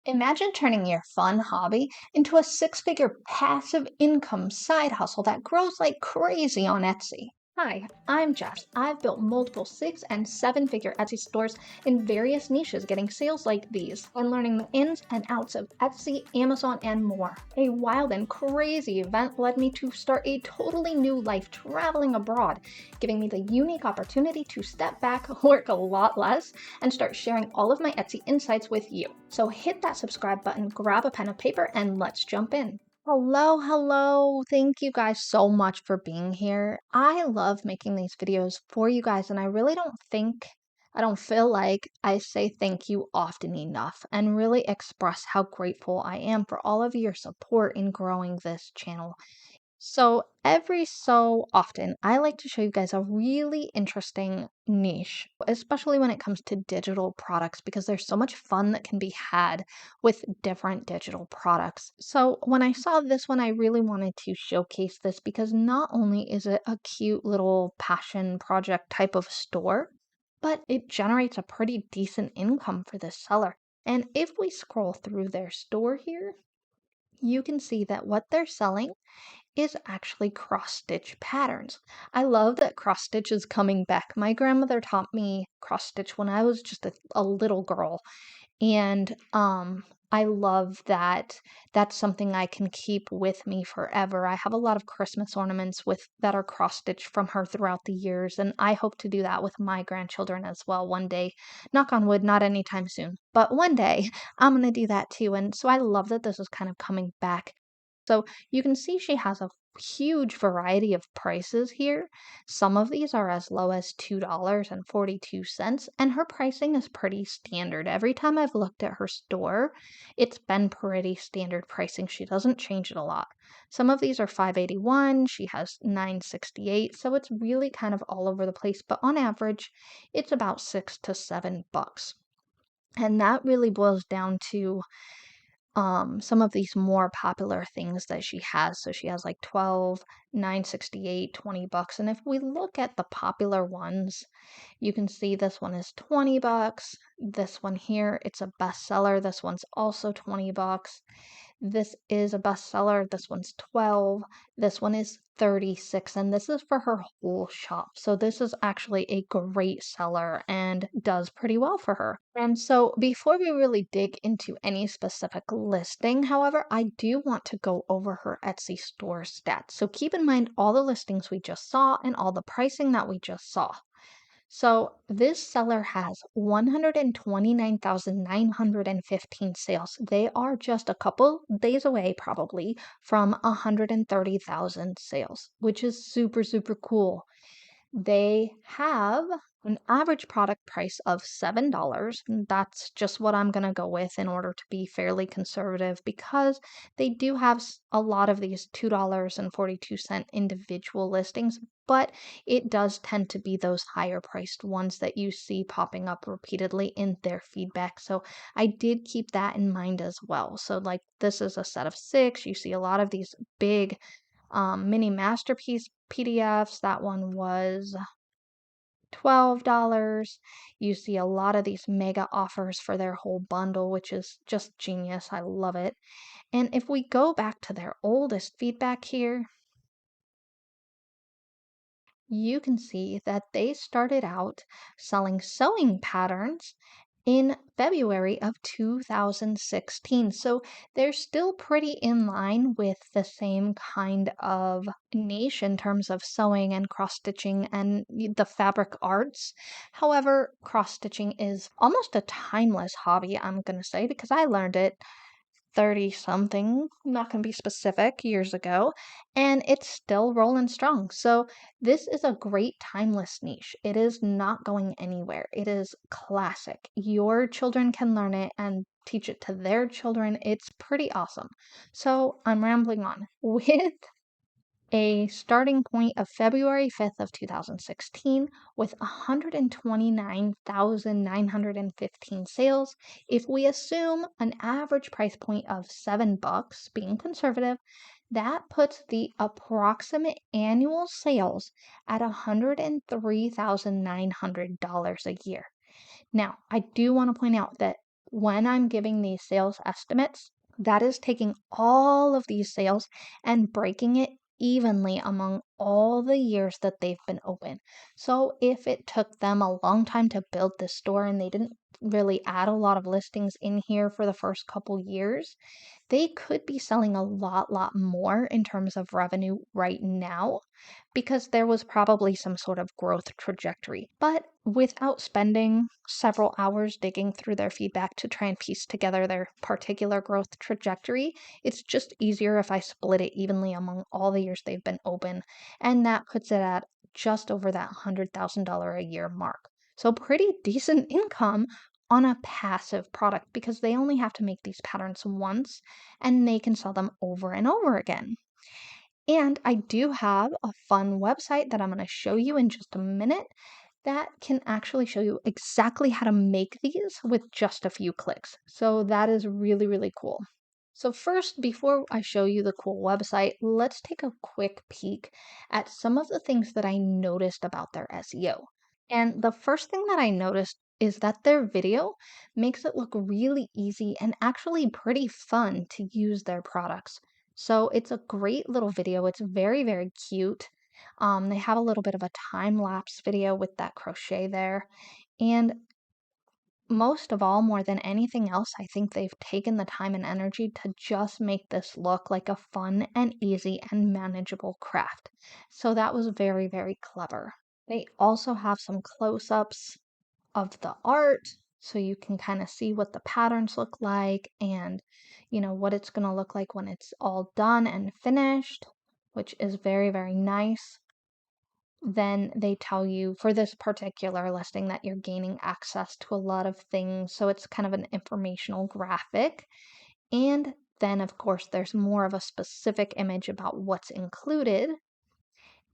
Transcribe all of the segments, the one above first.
Imagine turning your fun hobby into a six-figure passive income side hustle that grows like crazy on Etsy. Hi, I'm Jess. I've built multiple six and seven-figure Etsy stores in various niches, getting sales like these, and learning the ins and outs of Etsy, Amazon, and more. A wild and crazy event led me to start a totally new life traveling abroad, giving me the unique opportunity to step back, work a lot less, and start sharing all of my Etsy insights with you. So hit that subscribe button, grab a pen and paper, and let's jump in. Hello. Thank you guys so much for being here. I love making these videos for you guys, and I really don't feel like I say thank you often enough and really express how grateful I am for all of your support in growing this channel. So every so often, I like to show you guys a really interesting niche, especially when it comes to digital products, because there's so much fun that can be had with different digital products. So when I saw this one, I really wanted to showcase this because not only is it a cute little passion project type of store, but it generates a pretty decent income for this seller. And if we scroll through their store here, you can see that what they're selling is actually cross-stitch patterns. I love that cross-stitch is coming back. My grandmother taught me cross-stitch when I was just a little girl, and I love that that's something I can keep with me forever. I have a lot of Christmas ornaments with that are cross-stitch from her throughout the years, and I hope to do that with my grandchildren as well one day. Knock on wood, not anytime soon, but one day I'm gonna do that too. And so I love that this is kind of coming back. So you can see she has a huge variety of prices here. Some of these are as low as $2.42, and her pricing is pretty standard. Every time I've looked at her store, it's been pretty standard pricing. She doesn't change it a lot. Some of these are $5.81, she has $9.68, so it's really kind of all over the place, but on average, it's about $6 to $7. And that really boils down to some of these more popular things that she has. So she has like 12, 9.68, $20. And if we look at the popular ones, you can see this one is $20. This one here, it's a bestseller. This one's also $20. This is a bestseller. This one's 12. This one is 36, and this is for her whole shop. So this is actually a great seller and does pretty well for her. And so before we really dig into any specific listing, however, I do want to go over her Etsy store stats. So keep in mind all the listings we just saw and all the pricing that we just saw. So this seller has 129,915 sales. They are just a couple days away probably from 130,000 sales, which is super, super cool. They have an average product price of $7. And that's just what I'm going to go with in order to be fairly conservative because they do have a lot of these $2.42 individual listings, but it does tend to be those higher priced ones that you see popping up repeatedly in their feedback. So I did keep that in mind as well. So like this is a set of 6. You see a lot of these big mini masterpiece PDFs. That one was $12. You see a lot of these mega offers for their whole bundle, which is just genius. I love it. And if we go back to their oldest feedback here, you can see that they started out selling sewing patterns in February of 2016. So they're still pretty in line with the same kind of niche in terms of sewing and cross-stitching and the fabric arts. However, cross-stitching is almost a timeless hobby, I'm going to say, because I learned it 30 something, I'm not going to be specific, years ago, and it's still rolling strong. So this is a great timeless niche. It is not going anywhere. It is classic. Your children can learn it and teach it to their children. It's pretty awesome. So I'm rambling on. With a starting point of February 5th of 2016 with 129,915 sales. If we assume an average price point of $7, being conservative, that puts the approximate annual sales at $103,900 a year. Now, I do want to point out that when I'm giving these sales estimates, that is taking all of these sales and breaking it evenly among all the years that they've been open. So if it took them a long time to build this store and they didn't really add a lot of listings in here for the first couple years, they could be selling a lot more in terms of revenue right now because there was probably some sort of growth trajectory. But without spending several hours digging through their feedback to try and piece together their particular growth trajectory, it's just easier if I split it evenly among all the years they've been open, and that puts it at just over that $100,000 a year mark. So pretty decent income on a passive product because they only have to make these patterns once and they can sell them over and over again. And I do have a fun website that I'm going to show you in just a minute that can actually show you exactly how to make these with just a few clicks. So that is really cool. So first, before I show you the cool website, let's take a quick peek at some of the things that I noticed about their SEO. And the first thing that I noticed is that their video makes it look really easy and actually pretty fun to use their products. So it's a great little video. It's very cute. They have a little bit of a time-lapse video with that crochet there. And most of all, more than anything else, I think they've taken the time and energy to just make this look like a fun and easy and manageable craft. So that was very clever. They also have some close-ups of the art so you can kind of see what the patterns look like and what it's going to look like when it's all done and finished, which is very nice. Then they tell you for this particular listing that you're gaining access to a lot of things, so it's kind of an informational graphic. And then of course there's more of a specific image about what's included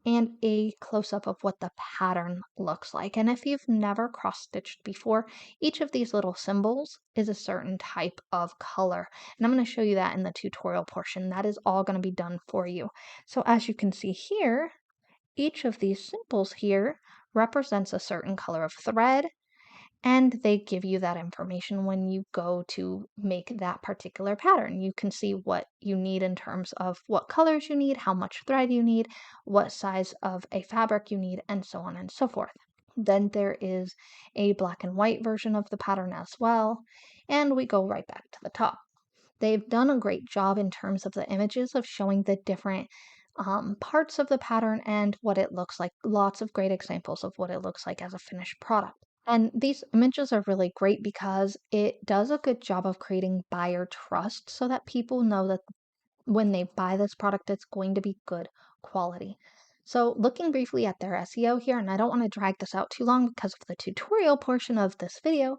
and a close-up of what the pattern looks like. And if you've never cross-stitched before, each of these little symbols is a certain type of color. And I'm going to show you that in the tutorial portion. That is all going to be done for you. So as you can see here, each of these symbols here represents a certain color of thread, and they give you that information when you go to make that particular pattern. You can see what you need in terms of what colors you need, how much thread you need, what size of a fabric you need, and so on and so forth. Then there is a black and white version of the pattern as well, and we go right back to the top. They've done a great job in terms of the images of showing the different parts of the pattern and what it looks like. Lots of great examples of what it looks like as a finished product. And these images are really great because it does a good job of creating buyer trust so that people know that when they buy this product, it's going to be good quality. So looking briefly at their SEO here, and I don't want to drag this out too long because of the tutorial portion of this video,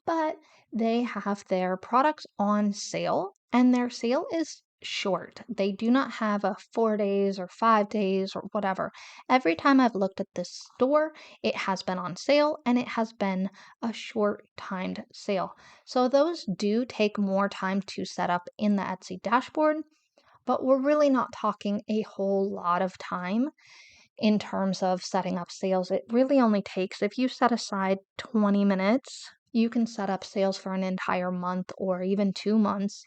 but they have their products on sale and their sale is short. They do not have a 4 days or 5 days or whatever. Every time I've looked at this store, it has been on sale and it has been a short timed sale. So those do take more time to set up in the Etsy dashboard, but we're really not talking a whole lot of time in terms of setting up sales. It really only takes, if you set aside 20 minutes, you can set up sales for an entire month or even 2 months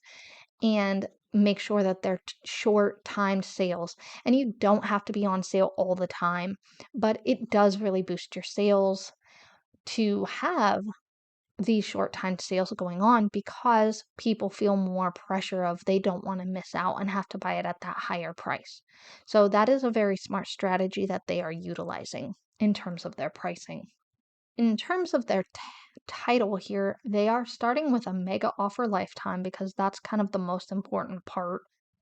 and make sure that they're short timed sales. And you don't have to be on sale all the time, but it does really boost your sales to have these short timed sales going on because people feel more pressure of they don't want to miss out and have to buy it at that higher price. So that is a very smart strategy that they are utilizing in terms of their pricing. In terms of their title here, they are starting with a mega offer lifetime because that's kind of the most important part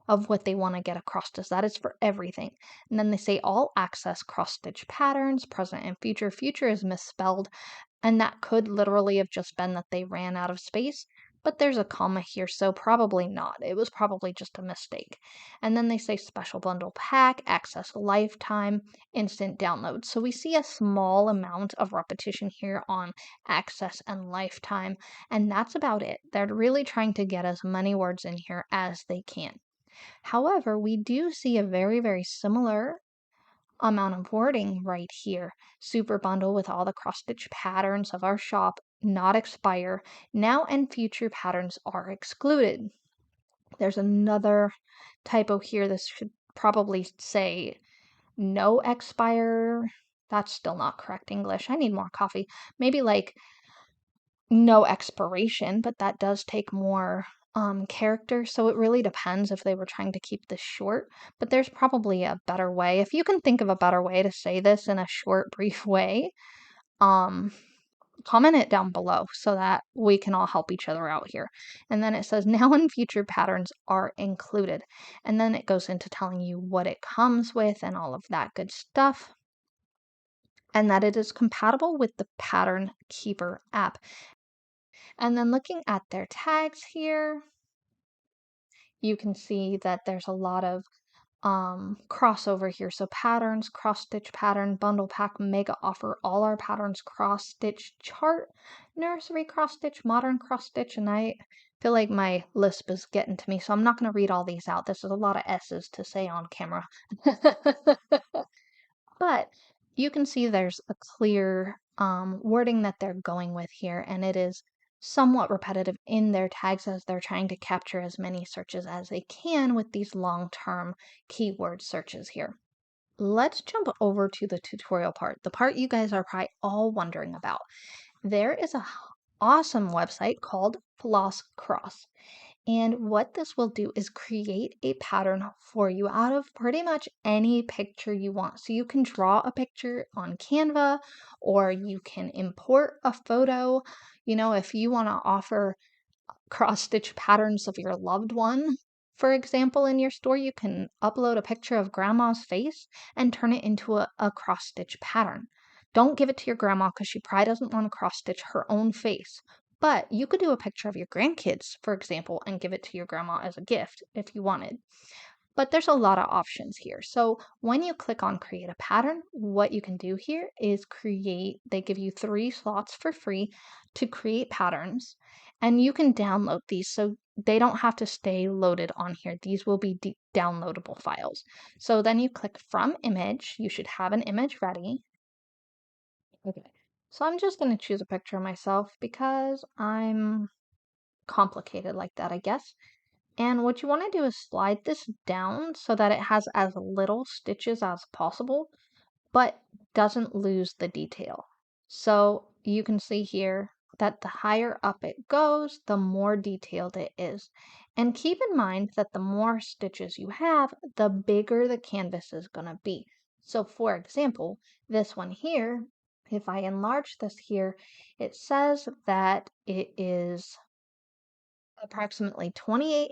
of what they want to get across is that is for everything. And then they say all access cross stitch patterns, present and future. Future is misspelled, and that could literally have just been that they ran out of space, but there's a comma here, so probably not. It was probably just a mistake. And then they say special bundle pack, access lifetime, instant download. So we see a small amount of repetition here on access and lifetime, and that's about it. They're really trying to get as many words in here as they can. However, we do see a very similar amount of wording right here. Super bundle with all the cross stitch patterns of our shop not expire. Now and future patterns are excluded. There's another typo here. This should probably say no expire. That's still not correct English. I need more coffee. Maybe like no expiration, but that does take more characters, so it really depends if they were trying to keep this short, but there's probably a better way. If you can think of a better way to say this in a short, brief way, um, comment it down below so that we can all help each other out here. And then it says now and future patterns are included. And then it goes into telling you what it comes with and all of that good stuff. And that it is compatible with the Pattern Keeper app. And then looking at their tags here, you can see that there's a lot of crossover here. So patterns, cross stitch pattern, bundle pack, mega offer, all our patterns, cross stitch chart, nursery cross stitch, modern cross stitch, and I feel like my lisp is getting to me, so I'm not going to read all these out. This is a lot of S's to say on camera. But you can see there's a clear wording that they're going with here, and it is somewhat repetitive in their tags as they're trying to capture as many searches as they can with these long-term keyword searches here. Let's jump over to the tutorial part, the part you guys are probably all wondering about. There is a awesome website called Floss Cross. And what this will do is create a pattern for you out of pretty much any picture you want. So you can draw a picture on Canva, or you can import a photo. You know, if you want to offer cross-stitch patterns of your loved one, for example, in your store, you can upload a picture of grandma's face and turn it into a cross-stitch pattern. Don't give it to your grandma because she probably doesn't want to cross-stitch her own face. But you could do a picture of your grandkids, for example, and give it to your grandma as a gift if you wanted. But there's a lot of options here. So when you click on create a pattern, what you can do here is they give you 3 slots for free to create patterns, and you can download these. So they don't have to stay loaded on here. These will be downloadable files. So then you click from image. You should have an image ready. Okay. So I'm just going to choose a picture of myself because I'm complicated like that, I guess. And what you want to do is slide this down so that it has as little stitches as possible, but doesn't lose the detail. So you can see here that the higher up it goes, the more detailed it is. And keep in mind that the more stitches you have, the bigger the canvas is going to be. So for example, this one here, if I enlarge this here, it says that it is approximately 28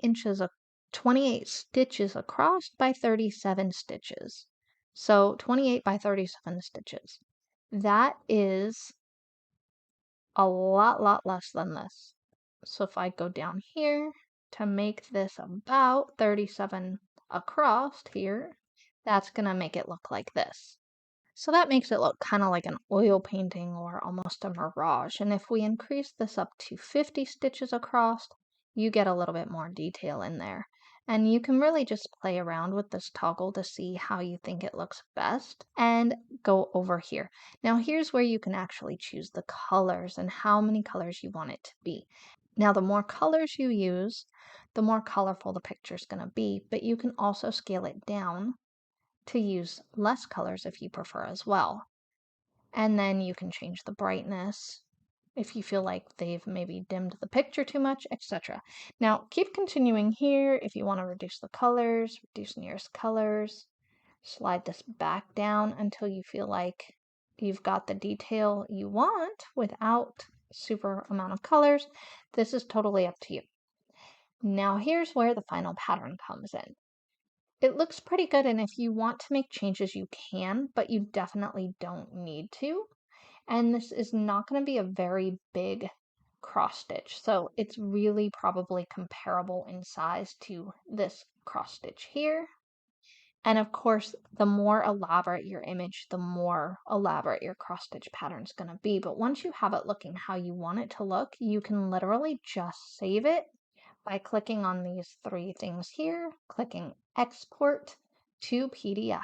stitches across by 37 stitches. So 28 by 37 stitches. That is a lot less than this. So if I go down here to make this about 37 across here, that's going to make it look like this. So that makes it look kind of like an oil painting or almost a mirage. And if we increase this up to 50 stitches across, you get a little bit more detail in there. And you can really just play around with this toggle to see how you think it looks best and go over here. Now here's where you can actually choose the colors and how many colors you want it to be. Now the more colors you use, the more colorful the picture is going to be, but you can also scale it down to use less colors if you prefer as well. And then you can change the brightness if you feel like they've maybe dimmed the picture too much, etc. Now keep continuing here if you want to reduce the colors, reduce nearest colors, slide this back down until you feel like you've got the detail you want without super amount of colors. This is totally up to you. Now here's where the final pattern comes in. It looks pretty good, and if you want to make changes, you can, but you definitely don't need to. And this is not going to be a very big cross stitch, so it's really probably comparable in size to this cross stitch here. And of course, the more elaborate your image, the more elaborate your cross stitch pattern is going to be. But once you have it looking how you want it to look, you can literally just save it by clicking on these 3 things here, clicking export to PDF.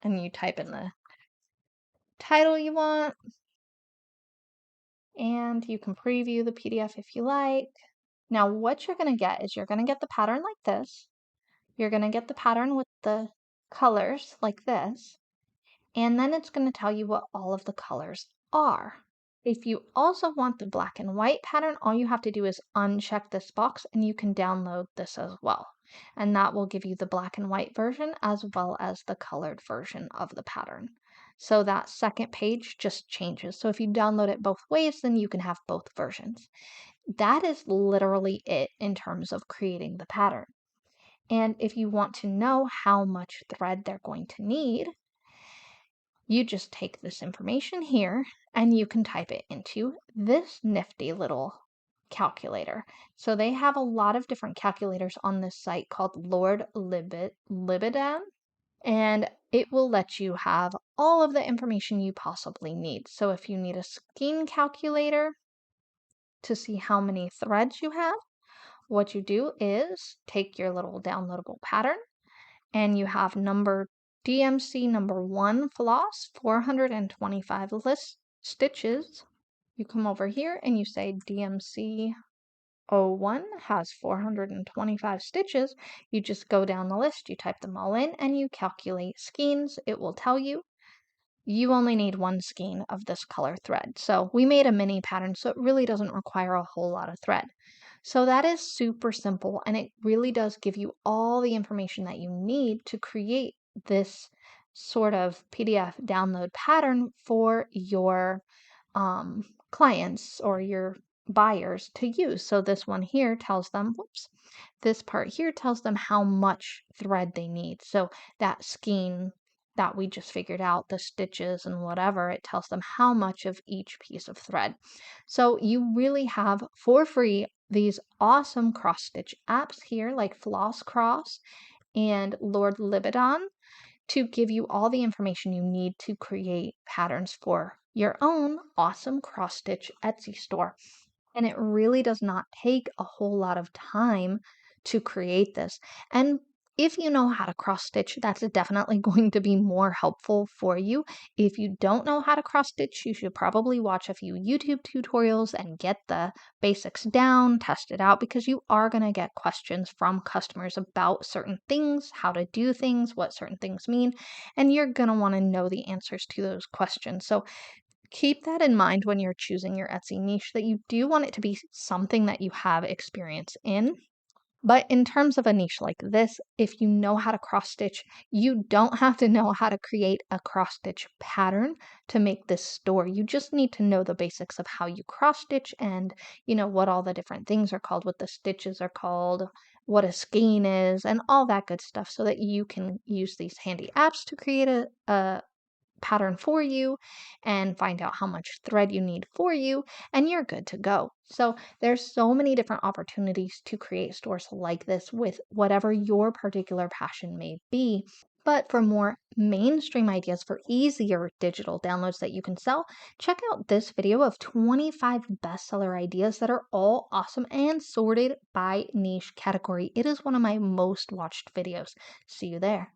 And you type in the title you want, and you can preview the PDF if you like. Now what you're going to get is you're going to get the pattern like this. You're going to get the pattern with the colors like this, and then it's going to tell you what all of the colors are. If you also want the black and white pattern, all you have to do is uncheck this box and you can download this as well. And that will give you the black and white version as well as the colored version of the pattern. So that second page just changes. So if you download it both ways, then you can have both versions. That is literally it in terms of creating the pattern. And if you want to know how much thread they're going to need, you just take this information here and you can type it into this nifty little calculator. So they have a lot of different calculators on this site called 𝑬𝒕𝒔𝒂𝒓𝒔, and it will let you have all of the information you possibly need. So if you need a skein calculator to see how many threads you have, what you do is take your little downloadable pattern and you have number DMC number 1 floss, 425 stitches. You come over here and you say DMC 01 has 425 stitches. You just go down the list, you type them all in, and you calculate skeins. It will tell you you only need one skein of this color thread. So we made a mini pattern, so it really doesn't require a whole lot of thread. So that is super simple, and it really does give you all the information that you need to create this sort of PDF download pattern for your clients or your buyers to use. So this one here tells them, this part here tells them how much thread they need. So that skein that we just figured out, the stitches and whatever, it tells them how much of each piece of thread. So you really have for free these awesome cross stitch apps here like Floss Cross and Lord Libidon to give you all the information you need to create patterns for your own awesome cross stitch Etsy store. And it really does not take a whole lot of time to create this. And if you know how to cross stitch, that's definitely going to be more helpful for you. If you don't know how to cross stitch, you should probably watch a few YouTube tutorials and get the basics down, test it out, because you are going to get questions from customers about certain things, how to do things, what certain things mean, and you're going to want to know the answers to those questions. So keep that in mind when you're choosing your Etsy niche, that you do want it to be something that you have experience in. But in terms of a niche like this, if you know how to cross stitch, you don't have to know how to create a cross stitch pattern to make this store. You just need to know the basics of how you cross stitch and, what all the different things are called, what the stitches are called, what a skein is, and all that good stuff, so that you can use these handy apps to create a pattern for you and find out how much thread you need for you, and you're good to go. So there's so many different opportunities to create stores like this with whatever your particular passion may be. But for more mainstream ideas for easier digital downloads that you can sell, check out this video of 25 bestseller ideas that are all awesome and sorted by niche category. It is one of my most watched videos. See you there.